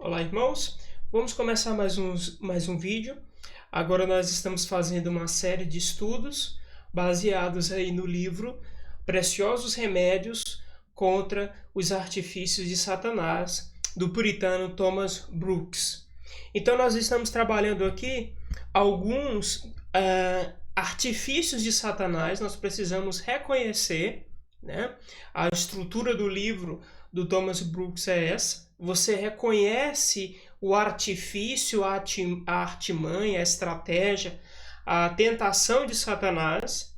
Olá, irmãos. Vamos começar mais um vídeo. Agora nós estamos fazendo uma série de estudos baseados aí no livro Preciosos Remédios contra os Artifícios de Satanás, do puritano Thomas Brooks. Então nós estamos trabalhando aqui alguns artifícios de Satanás. Nós precisamos reconhecer, né? A estrutura do livro do Thomas Brooks é essa. Você reconhece o artifício, a artimanha, a estratégia, a tentação de Satanás,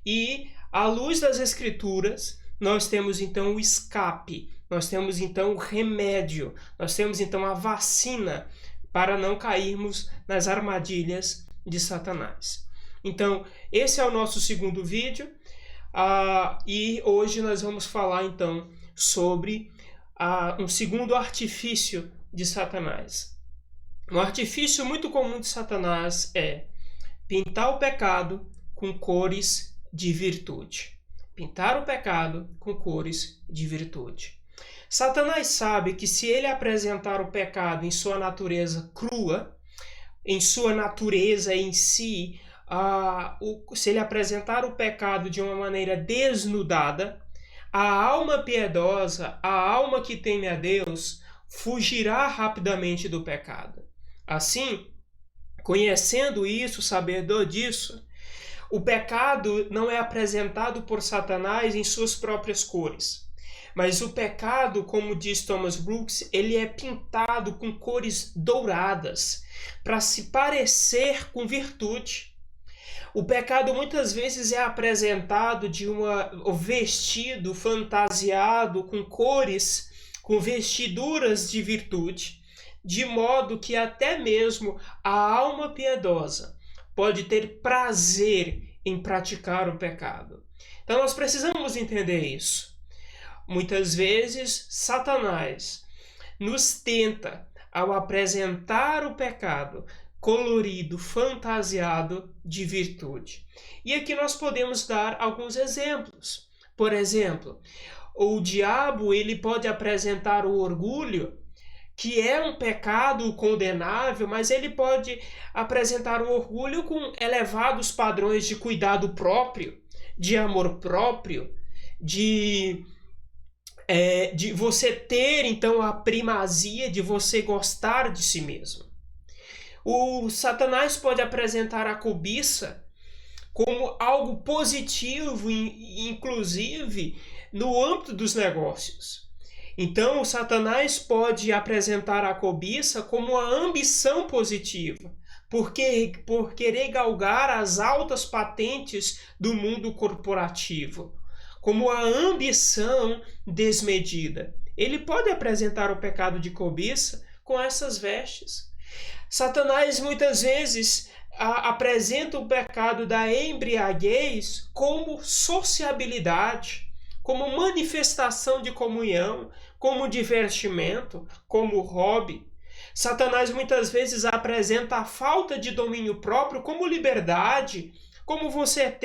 e, à luz das Escrituras, nós temos então o escape, nós temos então o remédio, nós temos então a vacina para não cairmos nas armadilhas de Satanás. Então, esse é o nosso segundo vídeo, e hoje nós vamos falar então sobre um segundo artifício de Satanás. Um artifício muito comum de Satanás é pintar o pecado com cores de virtude. Pintar o pecado com cores de virtude. Satanás sabe que se ele apresentar o pecado em sua natureza crua, em sua natureza em si, se ele apresentar o pecado de uma maneira desnudada, a alma piedosa, a alma que teme a Deus, fugirá rapidamente do pecado. Assim, conhecendo isso, sabedor disso, o pecado não é apresentado por Satanás em suas próprias cores. Mas o pecado, como diz Thomas Brooks, ele é pintado com cores douradas, para se parecer com virtude. O pecado muitas vezes é apresentado vestido, fantasiado, com cores, com vestiduras de virtude, de modo que até mesmo a alma piedosa pode ter prazer em praticar o pecado. Então nós precisamos entender isso. Muitas vezes Satanás nos tenta, ao apresentar o pecado, colorido, fantasiado de virtude. E aqui nós podemos dar alguns exemplos. Por exemplo, o diabo ele pode apresentar o orgulho, que é um pecado condenável, mas ele pode apresentar o orgulho com elevados padrões de cuidado próprio, de amor próprio, de você ter então a primazia de você gostar de si mesmo. O Satanás pode apresentar a cobiça como algo positivo, inclusive no âmbito dos negócios. Então, o Satanás pode apresentar a cobiça como a ambição positiva, por querer galgar as altas patentes do mundo corporativo, como a ambição desmedida. Ele pode apresentar o pecado de cobiça com essas vestes. Satanás muitas vezes apresenta o pecado da embriaguez como sociabilidade, como manifestação de comunhão, como divertimento, como hobby. Satanás muitas vezes apresenta a falta de domínio próprio como liberdade, como você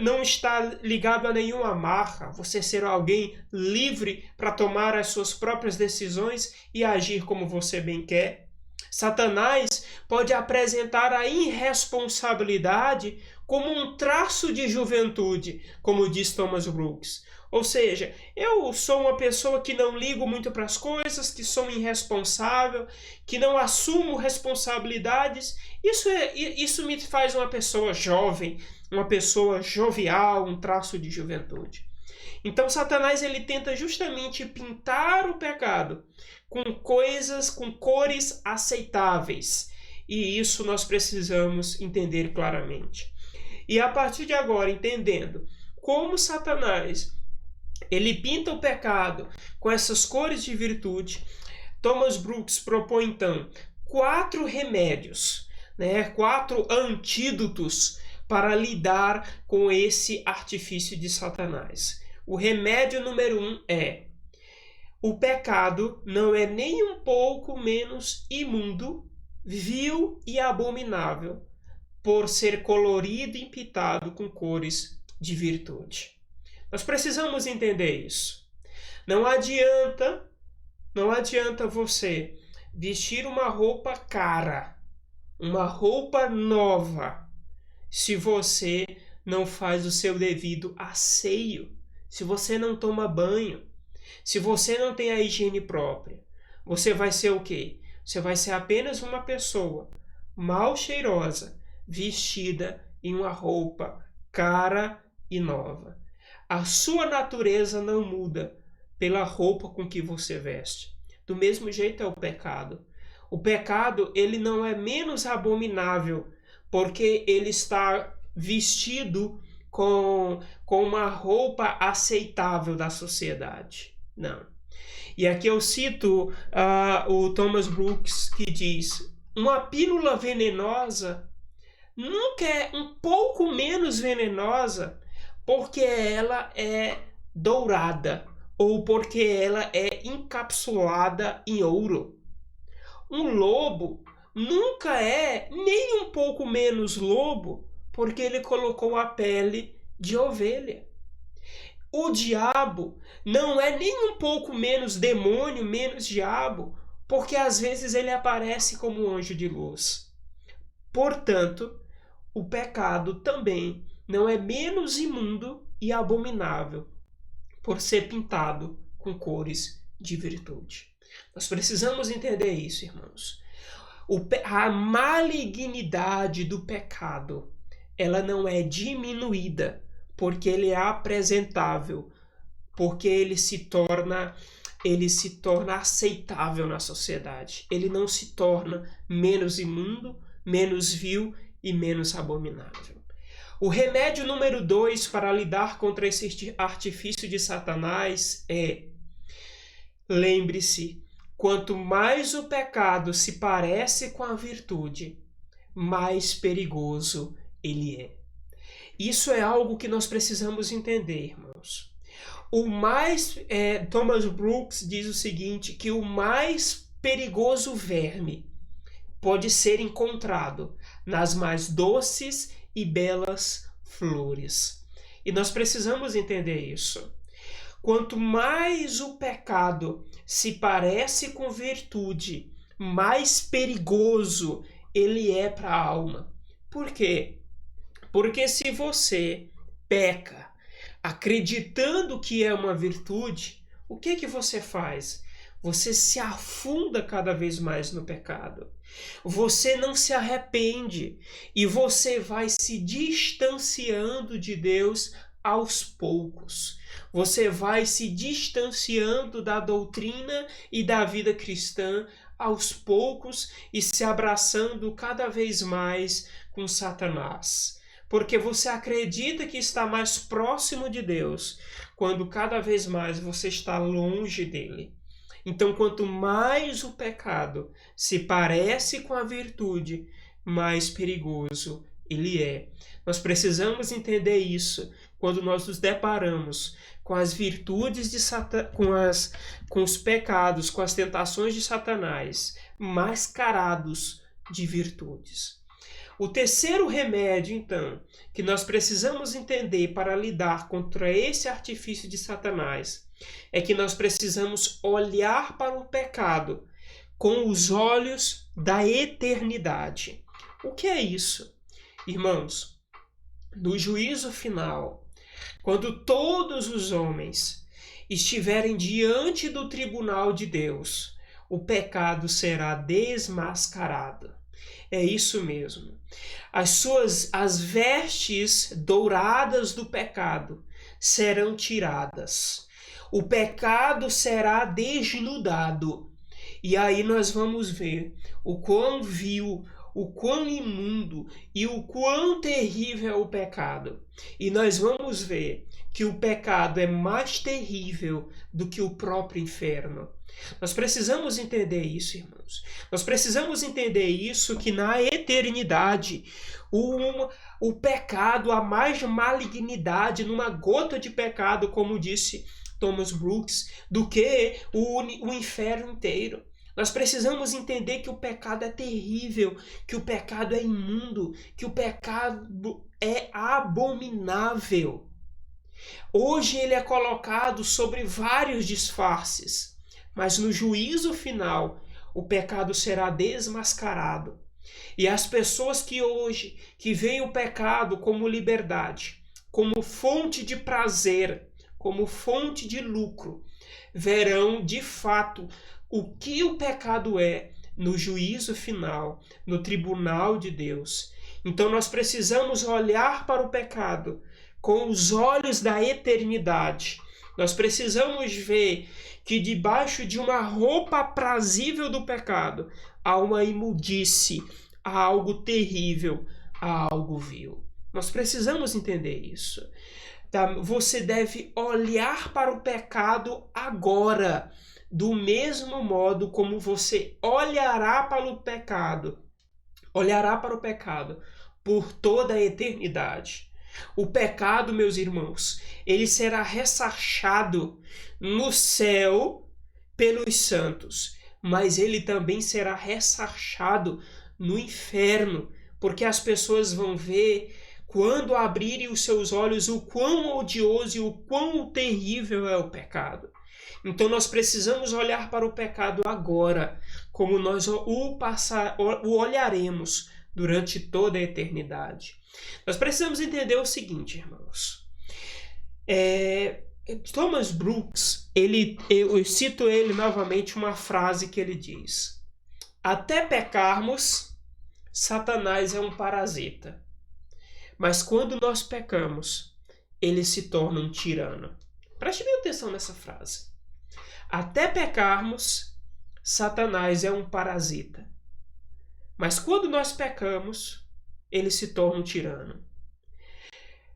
não estar ligado a nenhuma amarra, você ser alguém livre para tomar as suas próprias decisões e agir como você bem quer. Satanás pode apresentar a irresponsabilidade como um traço de juventude, como diz Thomas Brooks. Ou seja, eu sou uma pessoa que não ligo muito para as coisas, que sou irresponsável, que não assumo responsabilidades. Isso me faz uma pessoa jovem, uma pessoa jovial, um traço de juventude. Então Satanás ele tenta justamente pintar o pecado com cores aceitáveis. E isso nós precisamos entender claramente. E a partir de agora, entendendo como Satanás ele pinta o pecado com essas cores de virtude, Thomas Brooks propõe então 4 remédios, 4 antídotos para lidar com esse artifício de Satanás. O remédio número 1 é: o pecado não é nem um pouco menos imundo, vil e abominável por ser colorido e pintado com cores de virtude. Nós precisamos entender isso. Não adianta você vestir uma roupa cara, uma roupa nova, se você não faz o seu devido asseio, se você não toma banho, se você não tem a higiene própria, você vai ser o quê? Você vai ser apenas uma pessoa mal cheirosa, vestida em uma roupa cara e nova. A sua natureza não muda pela roupa com que você veste. Do mesmo jeito é o pecado. O pecado, ele não é menos abominável porque ele está vestido com uma roupa aceitável da sociedade. Não. E aqui eu cito o Thomas Brooks, que diz: uma pílula venenosa nunca é um pouco menos venenosa porque ela é dourada ou porque ela é encapsulada em ouro. Um lobo nunca é nem um pouco menos lobo porque ele colocou a pele de ovelha. O diabo não é nem um pouco menos demônio, menos diabo, porque às vezes ele aparece como um anjo de luz. Portanto, o pecado também não é menos imundo e abominável por ser pintado com cores de virtude. Nós precisamos entender isso, irmãos. A malignidade do pecado, ela não é diminuída porque ele é apresentável, porque ele se torna aceitável na sociedade. Ele não se torna menos imundo, menos vil e menos abominável. O remédio número 2 para lidar contra esse artifício de Satanás é: lembre-se, quanto mais o pecado se parece com a virtude, mais perigoso ele é. Isso é algo que nós precisamos entender, irmãos. Thomas Brooks diz o seguinte, que o mais perigoso verme pode ser encontrado nas mais doces e belas flores. E nós precisamos entender isso. Quanto mais o pecado se parece com virtude, mais perigoso ele é para a alma. Por quê? Porque se você peca acreditando que é uma virtude, o que você faz? Você se afunda cada vez mais no pecado. Você não se arrepende e você vai se distanciando de Deus aos poucos. Você vai se distanciando da doutrina e da vida cristã aos poucos e se abraçando cada vez mais com Satanás. Porque você acredita que está mais próximo de Deus, quando cada vez mais você está longe dele. Então, quanto mais o pecado se parece com a virtude, mais perigoso ele é. Nós precisamos entender isso quando nós nos deparamos com as virtudes de Satanás, com os pecados, com as tentações de Satanás, mascarados de virtudes. O terceiro remédio, então, que nós precisamos entender para lidar contra esse artifício de Satanás é que nós precisamos olhar para o pecado com os olhos da eternidade. O que é isso? Irmãos, no juízo final, quando todos os homens estiverem diante do tribunal de Deus, o pecado será desmascarado. É isso mesmo. As vestes douradas do pecado serão tiradas. O pecado será desnudado. E aí nós vamos ver o quão vil, o quão imundo e o quão terrível é o pecado. E nós vamos ver que o pecado é mais terrível do que o próprio inferno. Nós precisamos entender isso, irmãos. Nós precisamos entender isso, que na eternidade o pecado, a mais malignidade, numa gota de pecado, como disse Thomas Brooks, do que o inferno inteiro. Nós precisamos entender que o pecado é terrível, que o pecado é imundo, que o pecado é abominável. Hoje ele é colocado sobre vários disfarces, mas no juízo final, o pecado será desmascarado. E as pessoas que hoje, que veem o pecado como liberdade, como fonte de prazer, como fonte de lucro, verão de fato o que o pecado é no juízo final, no tribunal de Deus. Então nós precisamos olhar para o pecado com os olhos da eternidade. Nós precisamos ver que debaixo de uma roupa aprazível do pecado há uma imundice, há algo terrível, há algo vil. Nós precisamos entender isso. Você deve olhar para o pecado agora, do mesmo modo como você olhará para o pecado por toda a eternidade. O pecado, meus irmãos, ele será ressarchado no céu pelos santos, mas ele também será ressarchado no inferno, porque as pessoas vão ver, quando abrirem os seus olhos, o quão odioso e o quão terrível é o pecado. Então nós precisamos olhar para o pecado agora, como nós o olharemos durante toda a eternidade. Nós precisamos entender o seguinte, irmãos. Thomas Brooks, eu cito ele novamente, uma frase que ele diz: até pecarmos, Satanás é um parasita. Mas quando nós pecamos, ele se torna um tirano. Preste bem atenção nessa frase. Até pecarmos, Satanás é um parasita. Mas quando nós pecamos, ele se torna um tirano.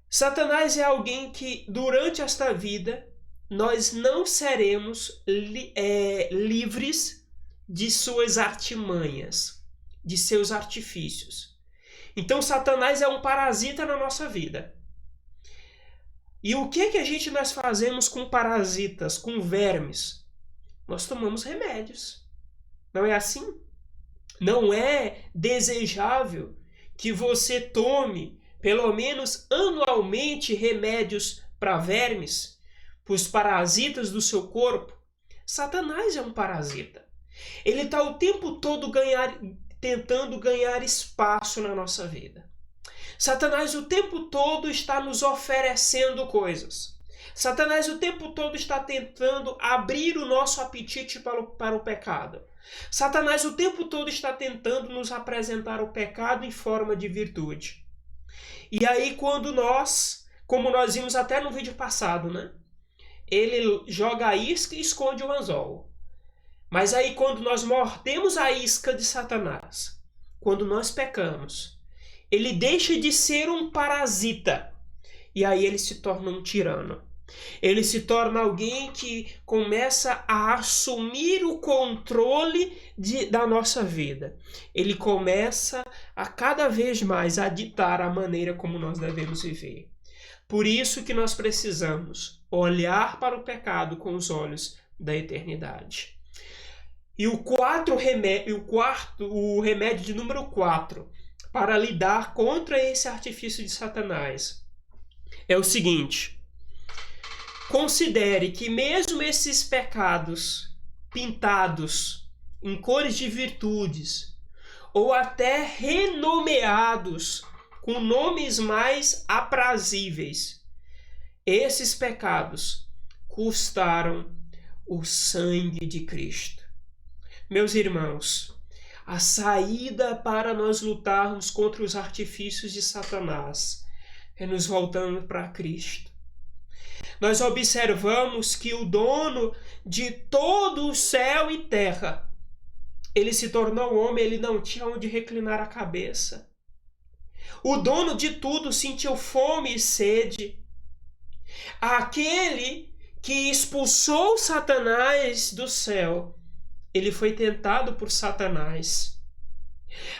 Satanás é alguém que, durante esta vida, nós não seremos livres de suas artimanhas, de seus artifícios. Então, Satanás é um parasita na nossa vida. E o que nós fazemos com parasitas, com vermes? Nós tomamos remédios. Não é assim? Não é desejável que você tome, pelo menos anualmente, remédios para vermes, para os parasitas do seu corpo? Satanás é um parasita. Ele está o tempo todo tentando ganhar espaço na nossa vida. Satanás o tempo todo está nos oferecendo coisas. Satanás o tempo todo está tentando abrir o nosso apetite para o pecado. Satanás o tempo todo está tentando nos apresentar o pecado em forma de virtude. E aí quando nós, como nós vimos até no vídeo passado, né? Ele joga a isca e esconde o anzol. Mas aí quando nós mordemos a isca de Satanás, quando nós pecamos, ele deixa de ser um parasita. E aí ele se torna um tirano. Ele se torna alguém que começa a assumir o controle da nossa vida. Ele começa a cada vez mais a ditar a maneira como nós devemos viver. Por isso que nós precisamos olhar para o pecado com os olhos da eternidade. E o remédio de número 4 para lidar contra esse artifício de Satanás é o seguinte: considere que mesmo esses pecados pintados em cores de virtudes, ou até renomeados com nomes mais aprazíveis, esses pecados custaram o sangue de Cristo. Meus irmãos, a saída para nós lutarmos contra os artifícios de Satanás é nos voltando para Cristo. Nós observamos que o dono de todo o céu e terra, ele se tornou homem, ele não tinha onde reclinar a cabeça. O dono de tudo sentiu fome e sede. Aquele que expulsou Satanás do céu, ele foi tentado por Satanás.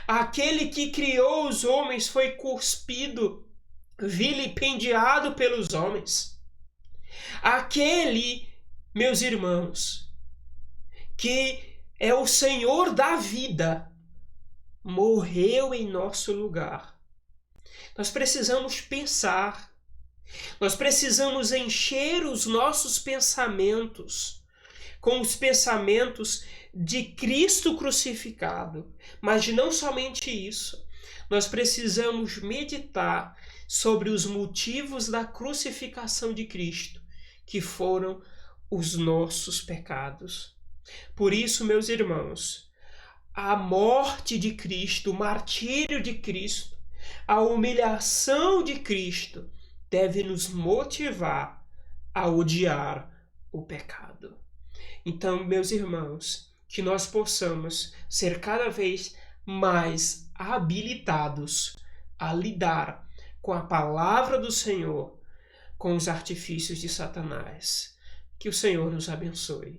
Aquele que criou os homens foi cuspido, vilipendiado pelos homens. Aquele, meus irmãos, que é o Senhor da vida, morreu em nosso lugar. Nós precisamos pensar, nós precisamos encher os nossos pensamentos com os pensamentos de Cristo crucificado. Mas não somente isso, nós precisamos meditar sobre os motivos da crucificação de Cristo, que foram os nossos pecados. Por isso, meus irmãos, a morte de Cristo, o martírio de Cristo, a humilhação de Cristo deve nos motivar a odiar o pecado. Então, meus irmãos, que nós possamos ser cada vez mais habilitados a lidar com a palavra do Senhor, com os artifícios de Satanás. Que o Senhor nos abençoe.